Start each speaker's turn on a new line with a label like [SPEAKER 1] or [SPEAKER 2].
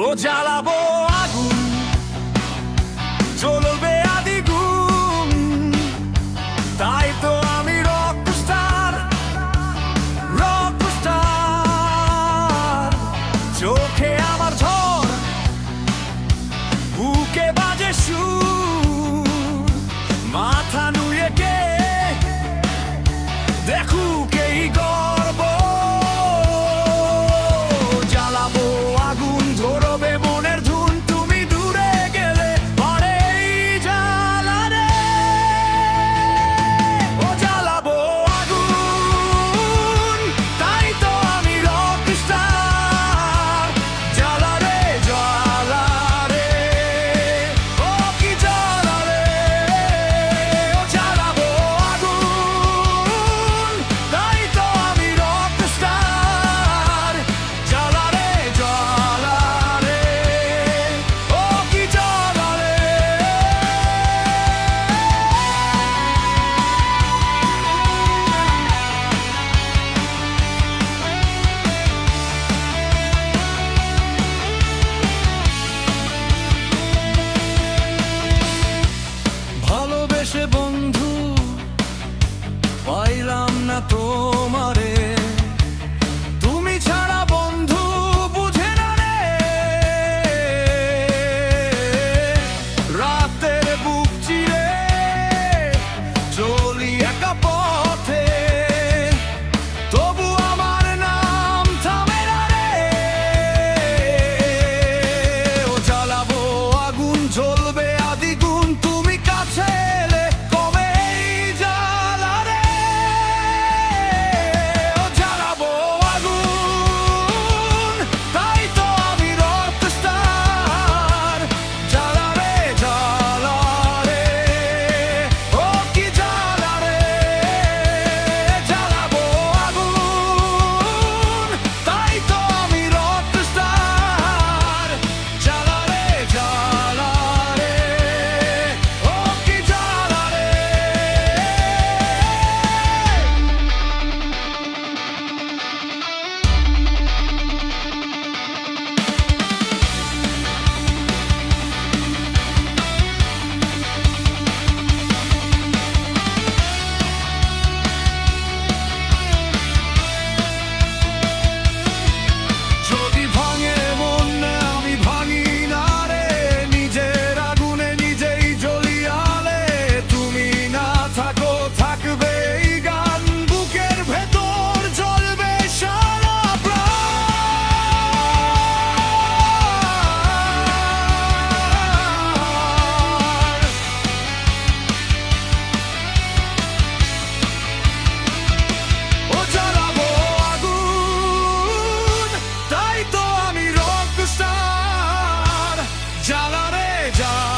[SPEAKER 1] ও জ্বালাবো আগুন, জ্বলবে আদিগুণ, তাই তো আমি রকস্টার, রকস্টার। চোখে আমার ঝড়, বুকে বাজে সুর, মাথা নুয়ে কে দেখুক এই গর্ব। জ্বালাবো আগুন, ধরবে মনের ধুন, তুমি দূরে গেলে পরে এই জ্বালা রে। ও জ্বালাবো আগুন, তাই তো আমি রকস্টার। জ্বালা রে, জ্বালা রে, ও কি জ্বালা রে। ও জ্বালাবো আগুন, তাই তো আমি রকস্টার। জ্বালা রে, জ্বালা রে, ও কি জ্বালা রে। ভালোবেসে বন্ধু পাইলাম না তোমারে, তুমি ছাড়া বন্ধু বুঝে না রে। রাতের বুক চিরে চলি একা পথে, তবু আমার নাম থামে না রে। ও জ্বালাবো আগুন, জ্বলবে আদিগুণ, তুমি কাছে এলে কমে এই জ্বালা রে। ও জ্বালাবো আগুন, তাই তো আমি রকস্টার। জ্বালা রে, জ্বালা রে, ও কি জ্বালা রে। জ্বালাবো আগুন, তাই তো আমি রকস্টার। জ্বালা রে, জ্বালা রে, ও কি জ্বালা রে। যদি ভাঙে মন, আমি ভাঙি না রে। নিজের আগুনে নিজেই জ্বলিয়ালে, তুমি না থাকো থাকবে এই গান, বুকের ভেতর জ্বলবে সারা প্রাণ। ও জ্বালাবো আগুন, তাই তো আমি রকস্টার। জ্বালা রে, জ্বালা